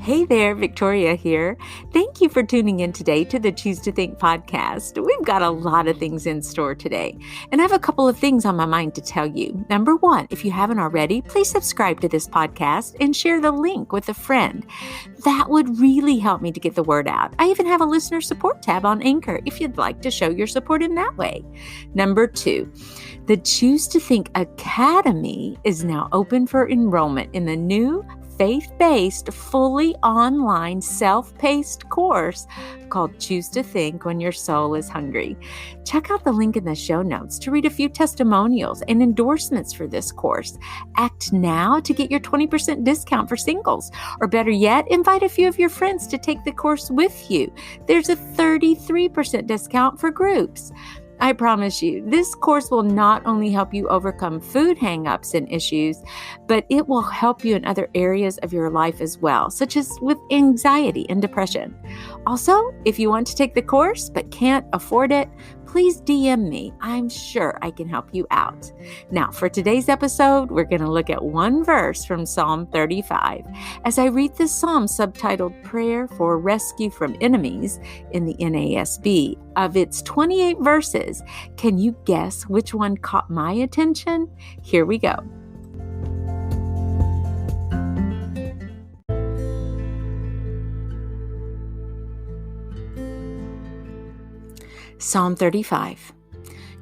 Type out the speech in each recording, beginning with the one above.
Hey there, Victoria here. Thank you for tuning in today to the Choose to Think podcast. We've got a lot of things in store today, and I have a couple of things on my mind to tell you. Number one, if you haven't already, please subscribe to this podcast and share the link with a friend. That would really help me to get the word out. I even have a listener support tab on Anchor if you'd like to show your support in that way. Number two, the Choose to Think Academy is now open for enrollment in the new faith-based, fully online, self-paced course called Choose to Think When Your Soul is Hungry. Check out the link in the show notes to read a few testimonials and endorsements for this course. Act now to get your 20% discount for singles, or better yet, invite a few of your friends to take the course with you. There's a 33% discount for groups. I promise you, this course will not only help you overcome food hang-ups and issues, but it will help you in other areas of your life as well, such as with anxiety and depression. Also, if you want to take the course but can't afford it, please DM me. I'm sure I can help you out. Now, for today's episode, we're going to look at one verse from Psalm 35. As I read this psalm subtitled Prayer for Rescue from Enemies in the NASB, of its 28 verses, can you guess which one caught my attention? Here we go. Psalm 35.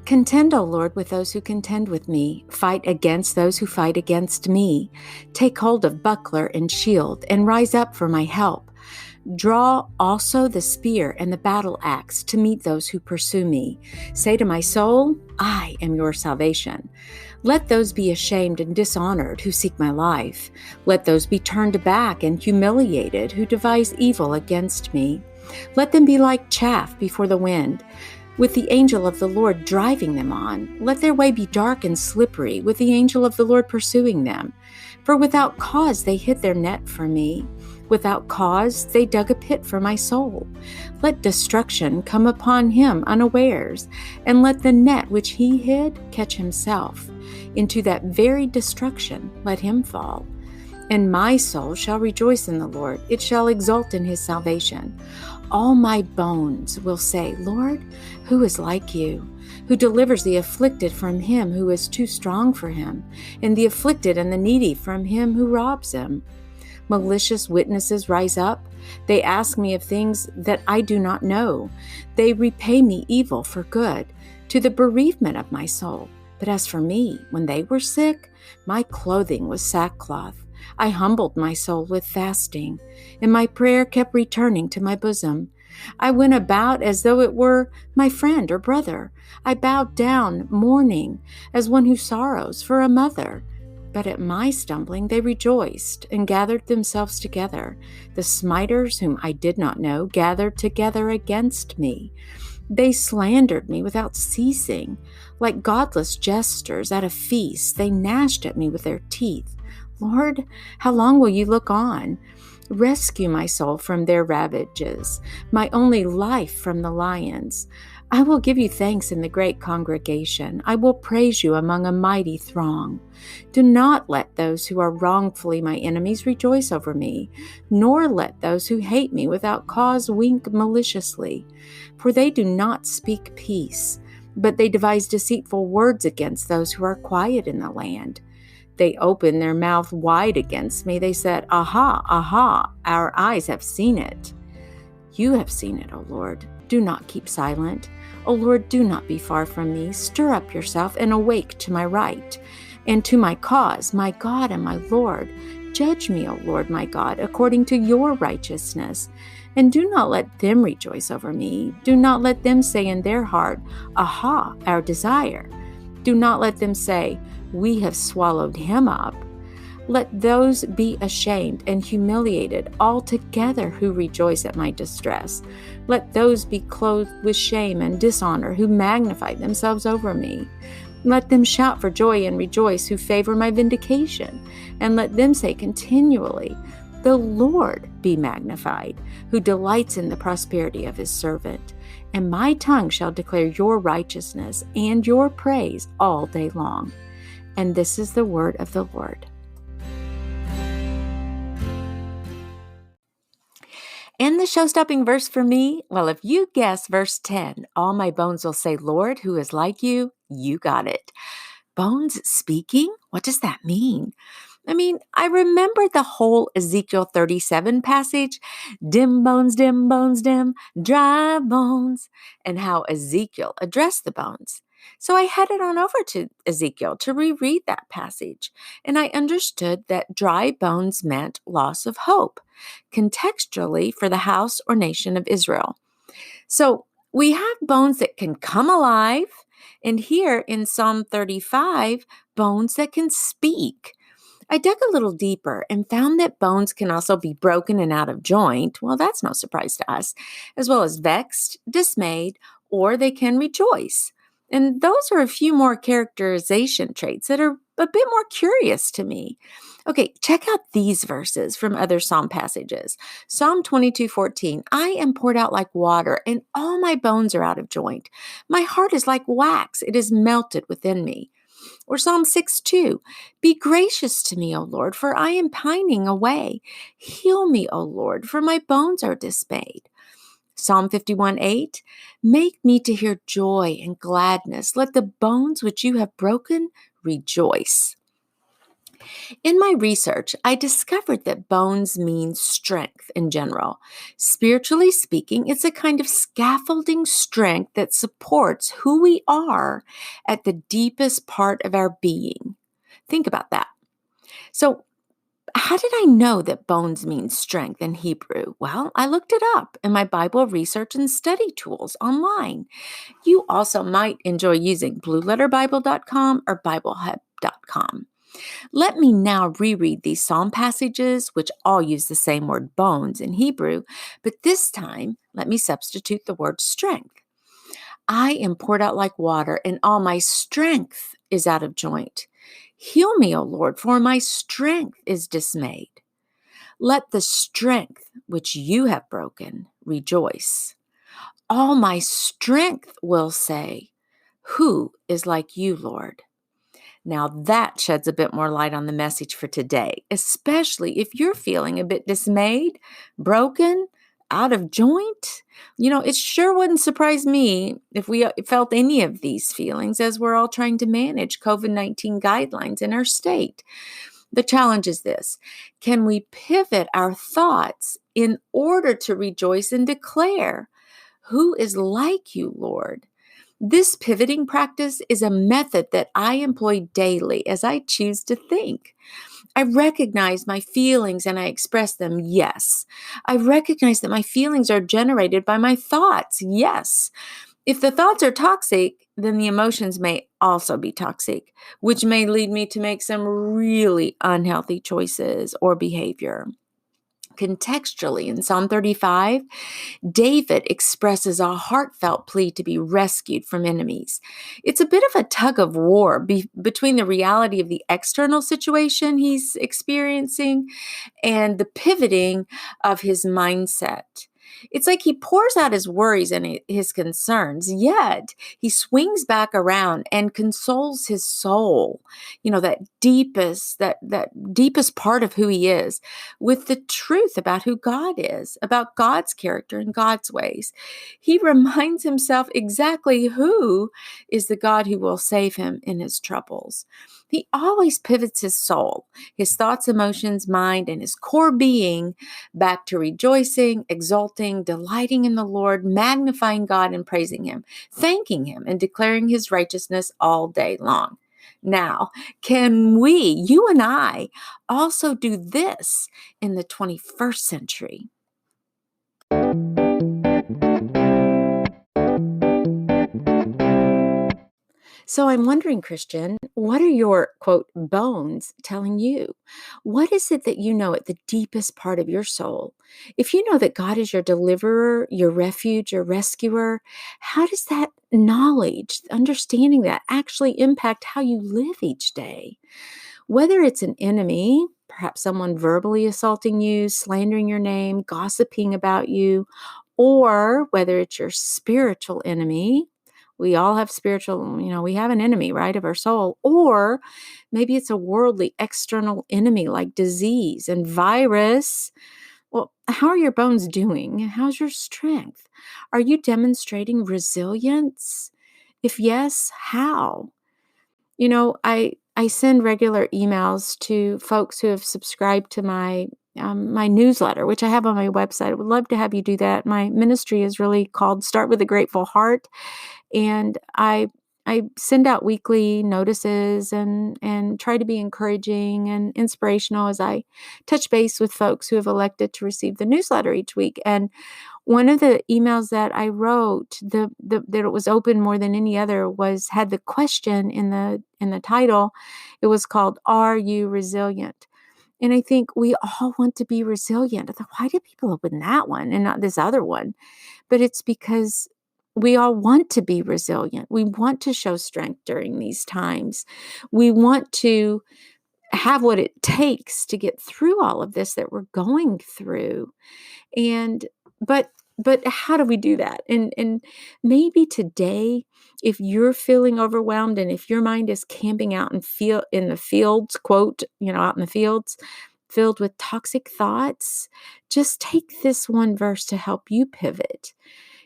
Contend, O Lord, with those who contend with me. Fight against those who fight against me. Take hold of buckler and shield, and rise up for my help. Draw also the spear and the battle axe to meet those who pursue me. Say to my soul, I am your salvation. Let those be ashamed and dishonored who seek my life. Let those be turned back and humiliated who devise evil against me. Let them be like chaff before the wind, with the angel of the Lord driving them on. Let their way be dark and slippery, with the angel of the Lord pursuing them. For without cause they hid their net for me. Without cause they dug a pit for my soul. Let destruction come upon him unawares, and let the net which he hid catch himself. Into that very destruction let him fall. And my soul shall rejoice in the Lord. It shall exult in his salvation. All my bones will say, Lord, who is like you, who delivers the afflicted from him who is too strong for him, and the afflicted and the needy from him who robs him? Malicious witnesses rise up. They ask me of things that I do not know. They repay me evil for good, to the bereavement of my soul. But as for me, when they were sick, my clothing was sackcloth. I humbled my soul with fasting, and my prayer kept returning to my bosom. I went about as though it were my friend or brother. I bowed down, mourning, as one who sorrows for a mother. But at my stumbling they rejoiced and gathered themselves together. The smiters whom I did not know gathered together against me. They slandered me without ceasing. Like godless jesters at a feast, they gnashed at me with their teeth. Lord, how long will you look on? Rescue my soul from their ravages, my only life from the lions. I will give you thanks in the great congregation. I will praise you among a mighty throng. Do not let those who are wrongfully my enemies rejoice over me, nor let those who hate me without cause wink maliciously. For they do not speak peace, but they devise deceitful words against those who are quiet in the land. They opened their mouth wide against me. They said, Aha, aha, our eyes have seen it. You have seen it, O Lord. Do not keep silent. O Lord, do not be far from me. Stir up yourself and awake to my right and to my cause, my God and my Lord. Judge me, O Lord, my God, according to your righteousness. And do not let them rejoice over me. Do not let them say in their heart, Aha, our desire. Do not let them say, We have swallowed him up. Let those be ashamed and humiliated altogether who rejoice at my distress. Let those be clothed with shame and dishonor who magnify themselves over me. Let them shout for joy and rejoice who favor my vindication. And let them say continually, The Lord be magnified, who delights in the prosperity of his servant. And my tongue shall declare your righteousness and your praise all day long. And this is the word of the Lord. And the show-stopping verse for me, well, if you guess verse 10, all my bones will say, Lord, who is like you? You got it. Bones speaking? What does that mean? I remember the whole Ezekiel 37 passage, dim, bones, dim, dry bones, and how Ezekiel addressed the bones. So I headed on over to Ezekiel to reread that passage, and I understood that dry bones meant loss of hope, contextually for the house or nation of Israel. So we have bones that can come alive, and here in Psalm 35, bones that can speak. I dug a little deeper and found that bones can also be broken and out of joint. Well, that's no surprise to us, as well as vexed, dismayed, or they can rejoice. And those are a few more characterization traits that are a bit more curious to me. Okay, check out these verses from other Psalm passages. Psalm 22:14, I am poured out like water, and all my bones are out of joint. My heart is like wax, it is melted within me. Or Psalm 6:2, be gracious to me, O Lord, for I am pining away. Heal me, O Lord, for my bones are dismayed. Psalm 51:8, make me to hear joy and gladness. Let the bones which you have broken rejoice. In my research, I discovered that bones mean strength in general. Spiritually speaking, it's a kind of scaffolding strength that supports who we are at the deepest part of our being. Think about that. So, how did I know that bones mean strength in Hebrew? Well, I looked it up in my Bible research and study tools online. You also might enjoy using blueletterbible.com or biblehub.com. Let me now reread these psalm passages, which all use the same word bones in Hebrew, but this time let me substitute the word strength. I am poured out like water, and all my strength is out of joint. Heal me, O Lord, for my strength is dismayed. Let the strength which you have broken rejoice. All my strength will say, who is like you, Lord? Now that sheds a bit more light on the message for today, especially if you're feeling a bit dismayed, broken, out of joint. It sure wouldn't surprise me if we felt any of these feelings as we're all trying to manage COVID-19 guidelines in our state. The challenge is this: can we pivot our thoughts in order to rejoice and declare, who is like you, Lord? This pivoting practice is a method that I employ daily as I choose to think. I recognize my feelings and I express them, yes. I recognize that my feelings are generated by my thoughts, yes. If the thoughts are toxic, then the emotions may also be toxic, which may lead me to make some really unhealthy choices or behavior. Contextually, in Psalm 35, David expresses a heartfelt plea to be rescued from enemies. It's a bit of a tug of war between the reality of the external situation he's experiencing and the pivoting of his mindset. It's like he pours out his worries and his concerns, yet he swings back around and consoles his soul, that deepest part of who he is, with the truth about who God is, about God's character and God's ways. He reminds himself exactly who is the God who will save him in his troubles. He always pivots his soul, his thoughts, emotions, mind, and his core being back to rejoicing, exulting, delighting in the Lord, magnifying God and praising him, thanking him and declaring his righteousness all day long. Now, can we, you and I, also do this in the 21st century? So I'm wondering, Christian, what are your, quote, bones telling you? What is it that you know at the deepest part of your soul? If you know that God is your deliverer, your refuge, your rescuer, how does that knowledge, understanding that, actually impact how you live each day? Whether it's an enemy, perhaps someone verbally assaulting you, slandering your name, gossiping about you, or whether it's your spiritual enemy, we all have spiritual, we have an enemy, right, of our soul. Or maybe it's a worldly external enemy like disease and virus, Well, how are your bones doing? How's your strength? Are you demonstrating resilience? If yes, how? I send regular emails to folks who have subscribed to my newsletter, which I have on my website. I would love to have you do that. My ministry is really called Start with a Grateful Heart, and I send out weekly notices and try to be encouraging and inspirational as I touch base with folks who have elected to receive the newsletter each week. And one of the emails that I wrote, that it was open more than any other, had the question in the title. It was called, "Are you resilient?" And I think we all want to be resilient. I thought, why do people open that one and not this other one? But it's because we all want to be resilient. We want to show strength during these times. We want to have what it takes to get through all of this that we're going through. And but how do we do that? And maybe today, if you're feeling overwhelmed and if your mind is camping out and feel in the fields, quote, out in the fields, filled with toxic thoughts, just take this one verse to help you pivot.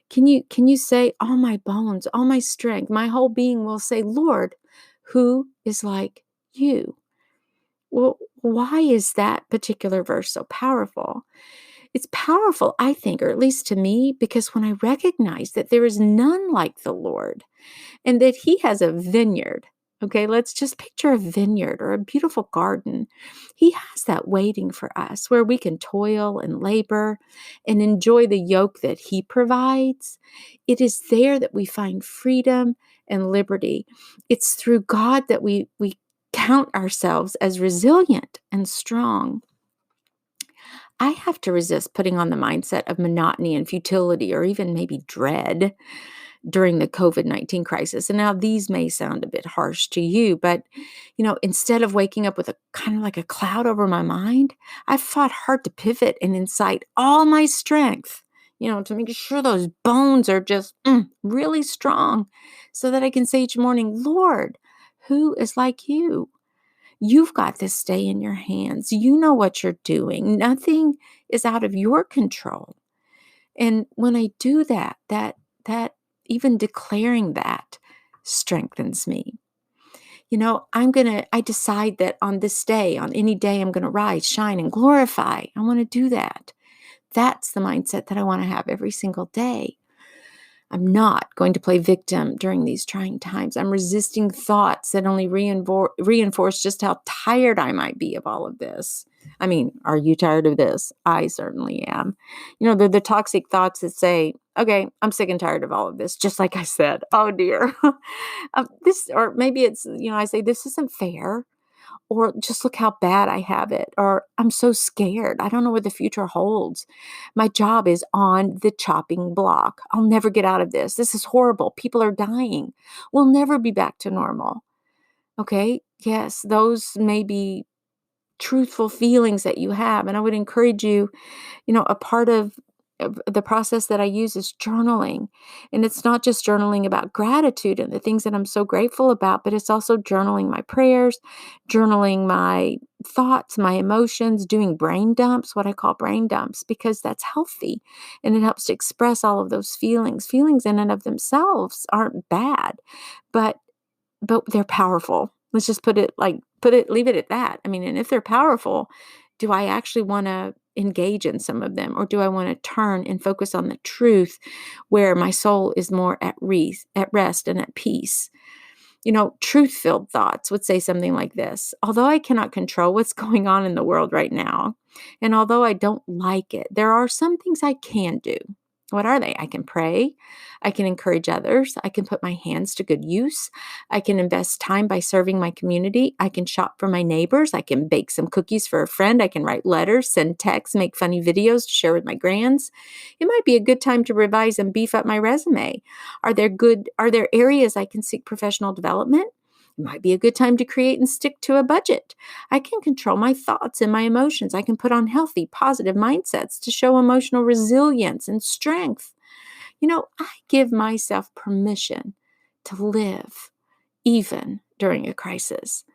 Can you say, all my bones, all my strength, my whole being will say, Lord, who is like you? Well, why is that particular verse so powerful? It's powerful, I think, or at least to me, because when I recognize that there is none like the Lord and that He has a vineyard, okay, let's just picture a vineyard or a beautiful garden. He has that waiting for us where we can toil and labor and enjoy the yoke that He provides. It is there that we find freedom and liberty. It's through God that we count ourselves as resilient and strong. I have to resist putting on the mindset of monotony and futility or even maybe dread during the COVID-19 crisis. And now these may sound a bit harsh to you, but instead of waking up with a kind of like a cloud over my mind, I've fought hard to pivot and incite all my strength, to make sure those bones are just really strong so that I can say each morning, Lord, who is like you? You've got this day in your hands. You know what you're doing. Nothing is out of your control. And when I do that even declaring that strengthens me. I decide that on this day, on any day, I'm going to rise, shine, and glorify. I want to do that. That's the mindset that I want to have every single day. I'm not going to play victim during these trying times. I'm resisting thoughts that only reinforce just how tired I might be of all of this. I mean, are you tired of this? I certainly am. They're the toxic thoughts that say, okay, I'm sick and tired of all of this. Just like I said, oh dear. Or maybe it's, I say, this isn't fair. Or just look how bad I have it. Or I'm so scared. I don't know what the future holds. My job is on the chopping block. I'll never get out of this. This is horrible. People are dying. We'll never be back to normal. Okay. Yes, those may be truthful feelings that you have. And I would encourage you, a part of the process that I use is journaling. And it's not just journaling about gratitude and the things that I'm so grateful about, but it's also journaling my prayers, journaling my thoughts, my emotions, doing brain dumps, what I call brain dumps, because that's healthy. And it helps to express all of those feelings. Feelings in and of themselves aren't bad, but they're powerful. Let's just leave it at that. I mean, and if they're powerful, do I actually want to engage in some of them, or do I want to turn and focus on the truth where my soul is more at rest and at peace? Truth-filled thoughts would say something like this: although I cannot control what's going on in the world right now, and although I don't like it, there are some things I can do. What are they? I can pray. I can encourage others. I can put my hands to good use. I can invest time by serving my community. I can shop for my neighbors. I can bake some cookies for a friend. I can write letters, send texts, make funny videos to share with my grands. It might be a good time to revise and beef up my resume. Are there areas I can seek professional development? It might be a good time to create and stick to a budget. I can control my thoughts and my emotions. I can put on healthy, positive mindsets to show emotional resilience and strength. I give myself permission to live even during a crisis.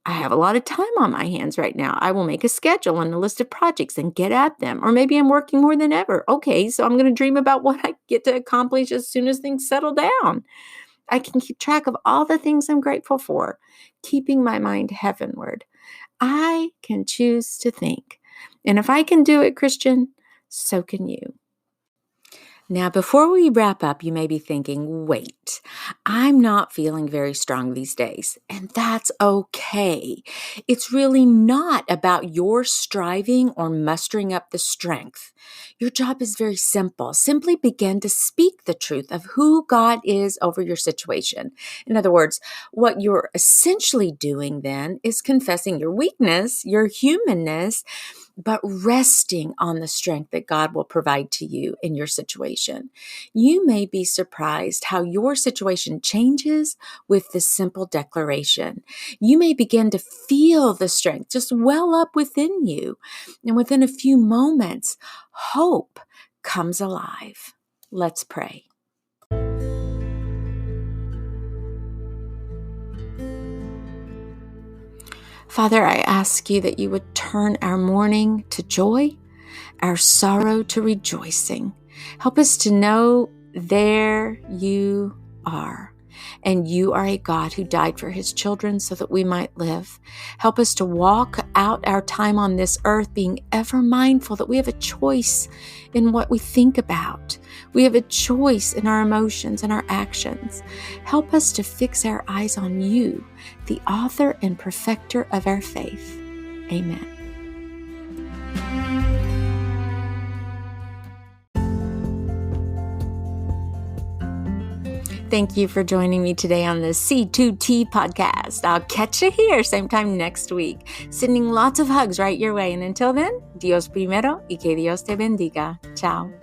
I have a lot of time on my hands right now. I will make a schedule and a list of projects and get at them. Or maybe I'm working more than ever. Okay, so I'm going to dream about what I get to accomplish as soon as things settle down. I can keep track of all the things I'm grateful for, keeping my mind heavenward. I can choose to think. And if I can do it, Christian, so can you. Now, before we wrap up, you may be thinking, wait, I'm not feeling very strong these days, and that's okay. It's really not about your striving or mustering up the strength. Your job is very simple. Simply begin to speak the truth of who God is over your situation. In other words, what you're essentially doing then is confessing your weakness, your humanness, but resting on the strength that God will provide to you in your situation. You may be surprised how your situation changes with this simple declaration. You may begin to feel the strength just well up within you. And within a few moments, hope comes alive. Let's pray. Father, I ask you that you would turn our mourning to joy, our sorrow to rejoicing. Help us to know there you are. And you are a God who died for his children so that we might live. Help us to walk out our time on this earth being ever mindful that we have a choice in what we think about. We have a choice in our emotions and our actions. Help us to fix our eyes on you, the author and perfecter of our faith. Amen. Thank you for joining me today on the C2T podcast. I'll catch you here same time next week. Sending lots of hugs right your way. And until then, Dios primero y que Dios te bendiga. Ciao.